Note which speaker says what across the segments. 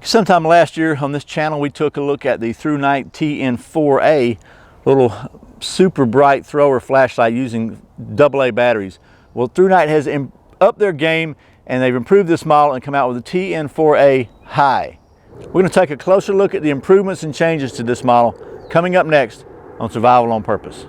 Speaker 1: Sometime last year on this channel we took a look at the Thrunite TN4A, little super bright thrower flashlight using AA batteries. Well, Thrunite has upped their game and they've improved this model and come out with the TN4A HI. We're going to take a closer look at the improvements and changes to this model coming up next on Survival on Purpose.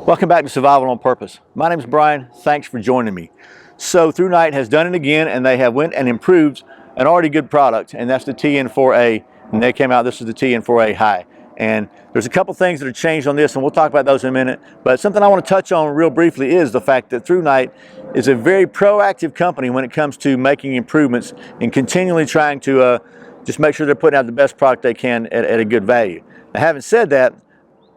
Speaker 1: Welcome back to Survival on Purpose. My name is Brian. Thanks for joining me. So Thrunite has done it again, and they have went and improved an already good product, and that's the TN4A. And they came out, this is the TN4A HI. And there's a couple things that are changed on this, and we'll talk about those in a minute. But something I want to touch on real briefly is the fact that Thrunite is a very proactive company when it comes to making improvements and continually trying to just make sure they're putting out the best product they can at a good value. Now, having said that,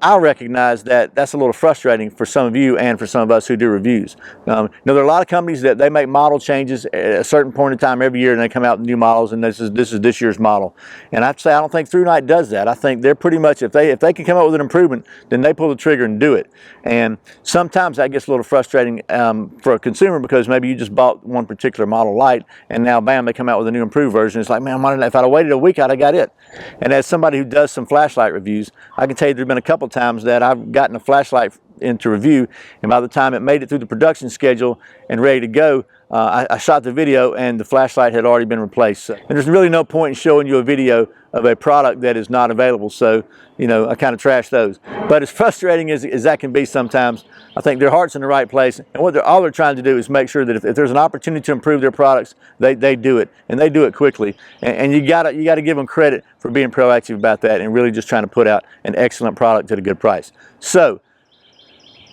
Speaker 1: I recognize that that's a little frustrating for some of you and for some of us who do reviews. There are a lot of companies that they make model changes at a certain point in time every year, and they come out with new models, and this is this year's model. And I have to say, I don't think Thrunite does that. I think they're pretty much, if they can come up with an improvement, then they pull the trigger and do it. And sometimes that gets a little frustrating for a consumer, because maybe you just bought one particular model light, and now bam, they come out with a new improved version. It's like, man, if I'd have waited a week, I'd have got it. And as somebody who does some flashlight reviews, I can tell you there've been a couple times that I've gotten a flashlight into review, and by the time it made it through the production schedule and ready to go, I shot the video and the flashlight had already been replaced. And there's really no point in showing you a video of a product that is not available, so I kind of trash those. But as frustrating as that can be sometimes, I think their heart's in the right place, and all they're trying to do is make sure that if there's an opportunity to improve their products, they do it, and they do it quickly. And you gotta give them credit for being proactive about that and really just trying to put out an excellent product at a good price. So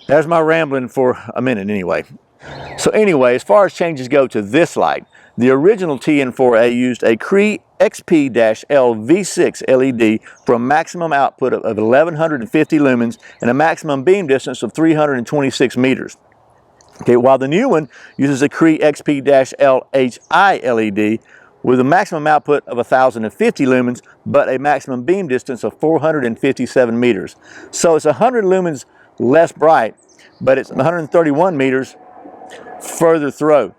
Speaker 1: there's my rambling for a minute anyway. So anyway, as far as changes go to this light, the original TN4A used a Cree XP-L V6 LED for a maximum output of 1150 lumens and a maximum beam distance of 326 meters. Okay, while the new one uses a Cree XP-L HI LED with a maximum output of 1050 lumens, but a maximum beam distance of 457 meters. So it's 100 lumens less bright, but it's 131 meters further throw.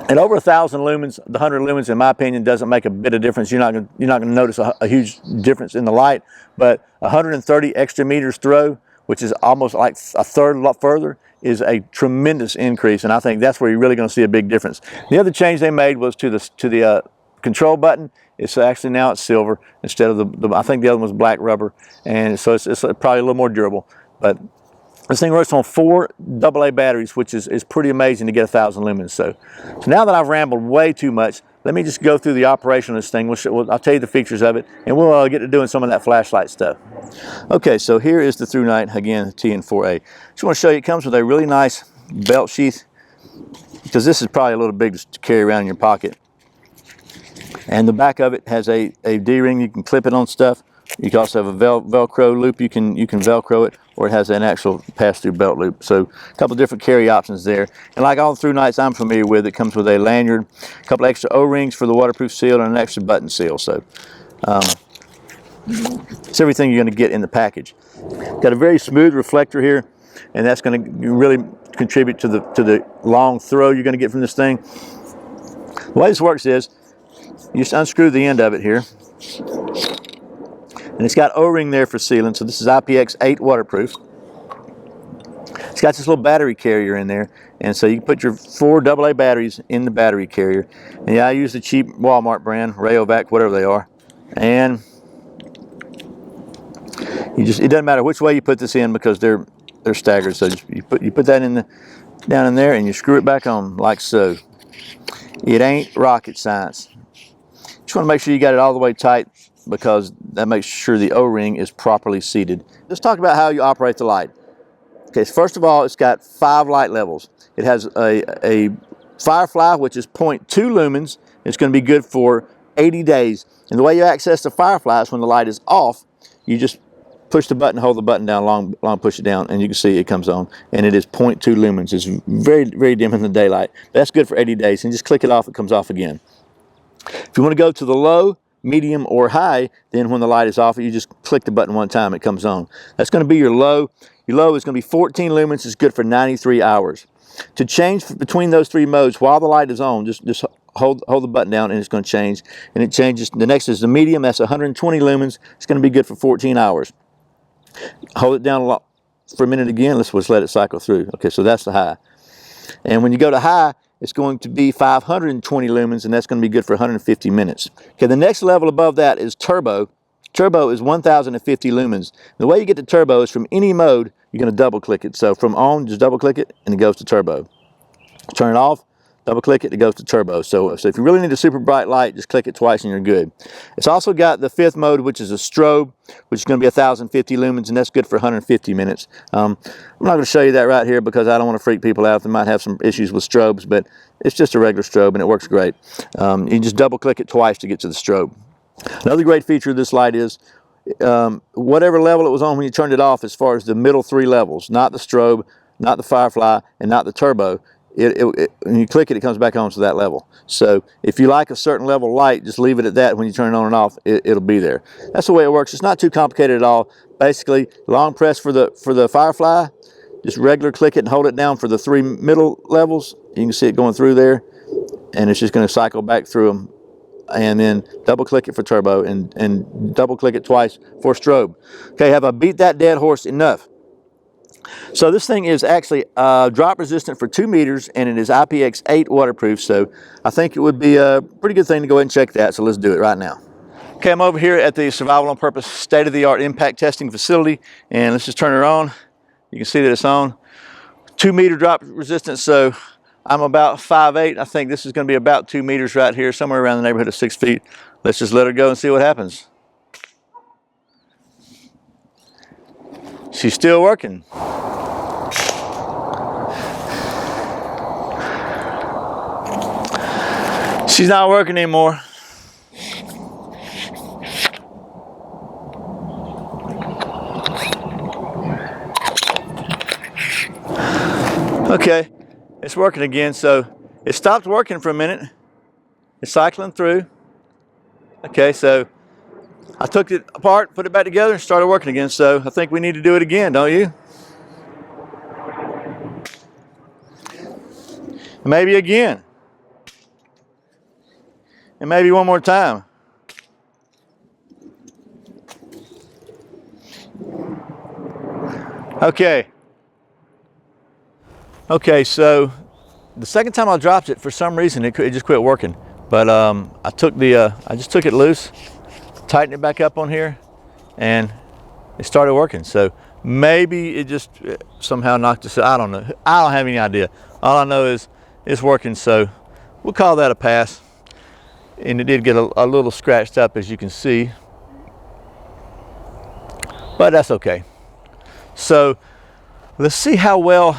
Speaker 1: At over 1,000 lumens, the 100 lumens, in my opinion, doesn't make a bit of difference. You're not going to notice a huge difference in the light, but 130 extra meters throw, which is almost like a third lot further, is a tremendous increase, and I think that's where you're really going to see a big difference. The other change they made was to the control button. It's actually now it's silver instead of I think the other one was black rubber, and so it's probably a little more durable. But this thing works on 4 AA batteries, which is pretty amazing to get 1,000 lumens. So now that I've rambled way too much, let me just go through the operation of this thing. I'll tell you the features of it, and we'll get to doing some of that flashlight stuff. Okay, so here is the Thrunite, again, the TN4A. Just want to show you, it comes with a really nice belt sheath, because this is probably a little big to carry around in your pocket. And the back of it has a D-ring. You can clip it on stuff. You can also have a Velcro loop. You can Velcro it, or it has an actual pass-through belt loop. So a couple different carry options there. And like all the Thrunites I'm familiar with, it comes with a lanyard, a couple extra O-rings for the waterproof seal, and an extra button seal. So it's everything you're going to get in the package. Got a very smooth reflector here, and that's going to really contribute to the long throw you're going to get from this thing. The way this works is you just unscrew the end of it here. And it's got O-ring there for sealing, so this is Ipx8 Waterproof. It's got this little battery carrier in there, and so you can put your 4 AA batteries in the battery carrier. And yeah, I use the cheap Walmart brand, Rayovac, whatever they are. And it doesn't matter which way you put this in, because they're staggered. So you put that down in there, and you screw it back on like so. It ain't rocket science. Just want to make sure you got it all the way tight, because that makes sure the O-ring is properly seated. Let's talk about how you operate the light. Okay, so first of all, it's got 5 light levels. It has a Firefly, which is 0.2 lumens. It's going to be good for 80 days. And the way you access the Firefly is when the light is off, you just push the button, hold the button down, long push it down, and you can see it comes on. And it is 0.2 lumens. It's very, very dim in the daylight. That's good for 80 days. And just click it off, it comes off again. If you want to go to the low, medium, or high, then when the light is off, you just click the button one time, it comes on. That's going to be your low. Your low is going to be 14 lumens. It's good for 93 hours. To change between those three modes while the light is on, just hold the button down and it's going to change. And it changes. The next is the medium. That's 120 lumens. It's going to be good for 14 hours. Hold it down for a minute again. Let's let it cycle through. Okay, so that's the high. And when you go to high, it's going to be 520 lumens, and that's going to be good for 150 minutes. Okay, the next level above that is turbo. Turbo is 1050 lumens. The way you get to turbo is from any mode, you're going to double click it. So from on, just double click it, and it goes to turbo. Turn it off, double click it, it goes to turbo. So if you really need a super bright light, just click it twice and you're good. It's also got the fifth mode, which is a strobe, which is going to be 1050 lumens, and that's good for 150 minutes. I'm not going to show you that right here because I don't want to freak people out. They might have some issues with strobes, but it's just a regular strobe and it works great. You just double click it twice to get to the strobe. Another great feature of this light is whatever level it was on when you turned it off, as far as the middle three levels, not the strobe, not the Firefly, and not the turbo, when you click it, it comes back on to that level. So if you like a certain level of light, just leave it at that. When you turn it on and off, it'll be there. That's the way it works. It's not too complicated at all. Basically, long press for the Firefly, just regular click it and hold it down for the three middle levels. You can see it going through there, and it's just going to cycle back through them. And then double click it for turbo, and double click it twice for strobe. Okay, have I beat that dead horse enough? So this thing is actually drop resistant for 2 meters, and it is Ipx8 waterproof. So I think it would be a pretty good thing to go ahead and check that. So let's do it right now. Okay, I'm over here at the Survival on Purpose state-of-the-art impact testing facility, and let's just turn her on. You can see that it's on. 2 meter drop resistance, so I'm about 5'8". I think this is going to be about 2 meters right here, somewhere around the neighborhood of 6 feet. Let's just let her go and see what happens. She's still working. She's not working anymore. Okay, it's working again. So it stopped working for a minute. It's cycling through. Okay, so I took it apart, put it back together, and started working again. So I think we need to do it again, don't you? Maybe again. And maybe one more time. Okay. Okay, so the second time I dropped it, for some reason it just quit working. But I just took it loose, tightened it back up on here, and it started working. So maybe it just somehow knocked us out. I don't know. I don't have any idea. All I know is it's working, so we'll call that a pass. And it did get a little scratched up, as you can see, but that's okay. So let's see how well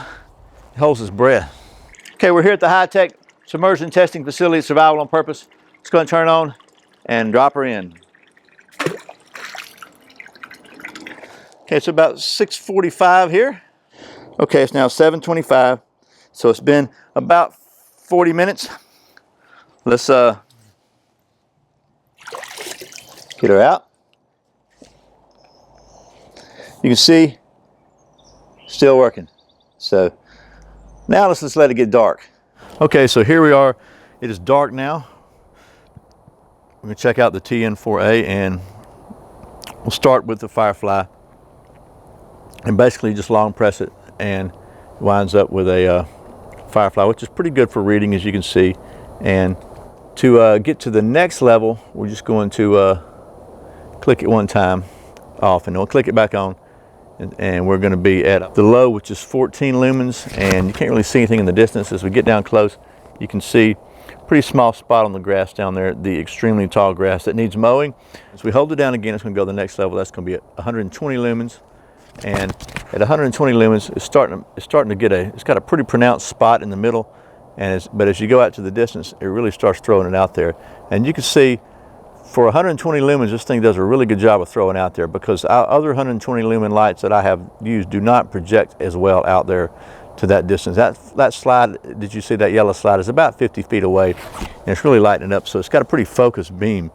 Speaker 1: it holds its breath. Okay, we're here at the high-tech submersion testing facility at Survival on Purpose. It's going to turn on and drop her in. Okay, it's about 6:45 here. Okay, it's now 7:25, so it's been about 40 minutes. Let's get her out. You can see, still working. So now let's just let it get dark. Okay, so here we are. It is dark now. We're gonna check out the TN4A, and we'll start with the Firefly. And basically just long press it, and it winds up with a Firefly, which is pretty good for reading, as you can see. And to get to the next level, we're just going to click it one time off, and we'll click it back on, and we're going to be at the low, which is 14 lumens, and you can't really see anything in the distance. As we get down close, you can see a pretty small spot on the grass down there, the extremely tall grass that needs mowing. As we hold it down again, it's going to go to the next level. That's going to be at 120 lumens, and at 120 lumens, it's starting to get it's got a pretty pronounced spot in the middle, but as you go out to the distance, it really starts throwing it out there, and you can see. For 120 lumens, this thing does a really good job of throwing out there, because our other 120 lumen lights that I have used do not project as well out there to that distance. That slide, did you see that yellow slide, is about 50 feet away, and it's really lighting up, so it's got a pretty focused beam.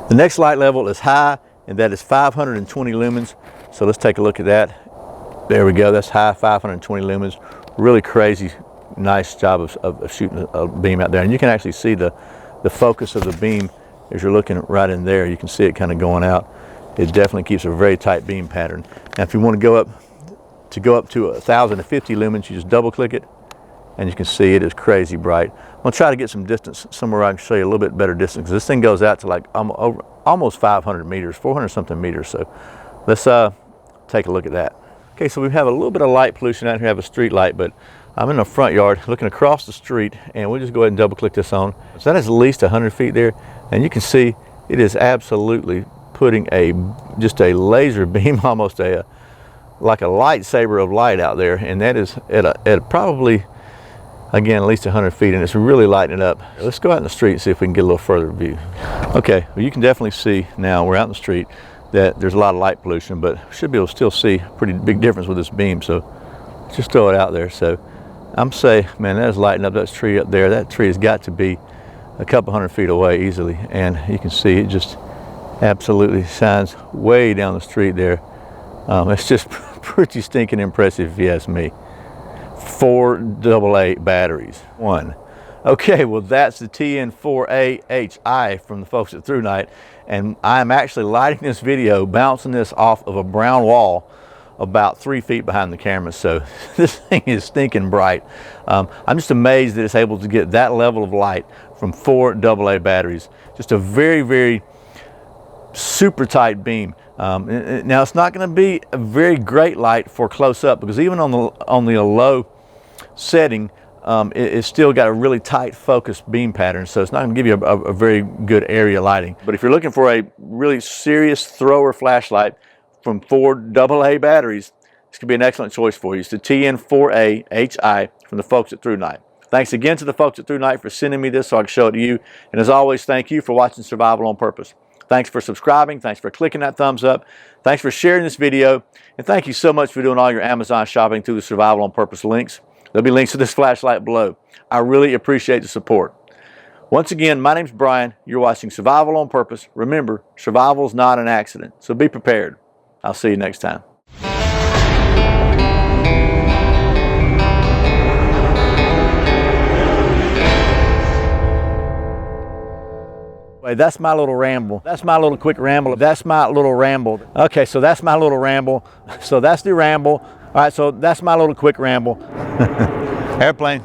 Speaker 1: The next light level is high, and that is 520 lumens. So let's take a look at that. There we go, that's high, 520 lumens. Really crazy nice job of shooting a beam out there. And you can actually see the focus of the beam as you're looking right in there. You can see it kind of going out. It definitely keeps a very tight beam pattern. Now if you want to go up to 1050 lumens, you just double click it and you can see it is crazy bright. I'm gonna try to get some distance somewhere where I can show you a little bit better distance. This thing goes out to like almost 500 meters, 400 something meters. So let's take a look at that. Okay, so we have a little bit of light pollution out here. I have a street light, but I'm in the front yard looking across the street, and we'll just go ahead and double click this on. So that is at least 100 feet there, and you can see it is absolutely putting just a laser beam, almost like a lightsaber of light out there, and that is at probably, again, at least 100 feet, and it's really lighting it up. Let's go out in the street and see if we can get a little further view. Okay, well, you can definitely see now, we're out in the street, that there's a lot of light pollution, but should be able to still see a pretty big difference with this beam. So just throw it out there. So I'm saying, man, that is lighting up that tree up there. That tree has got to be a couple hundred feet away easily, and you can see it just absolutely shines way down the street there. It's just pretty stinking impressive if you ask me. 4 AA batteries. Okay, well, that's the TN4A HI from the folks at Thrunite, and I'm actually lighting this video, bouncing this off of a brown wall about 3 feet behind the camera. So this thing is stinking bright. I'm just amazed that it's able to get that level of light from 4 AA batteries. Just a very, very super tight beam. Now it's not going to be a very great light for close up, because even on the low setting, it's still got a really tight focused beam pattern, so it's not going to give you a very good area lighting. But if you're looking for a really serious thrower flashlight from 4 AA batteries, this could be an excellent choice for you. It's the TN4A HI from the folks at Thrunite. Thanks again to the folks at Thrunite for sending me this so I can show it to you. And as always, thank you for watching Survival on Purpose. Thanks for subscribing. Thanks for clicking that thumbs up. Thanks for sharing this video. And thank you so much for doing all your Amazon shopping through the Survival on Purpose links. There'll be links to this flashlight below. I really appreciate the support. Once again, my name's Brian. You're watching Survival on Purpose. Remember, survival is not an accident, so be prepared. I'll see you next time. Wait, that's my little ramble. That's my little quick ramble. That's my little ramble. Okay, so that's my little ramble. So that's the ramble. All right, so that's my little quick ramble. Airplane.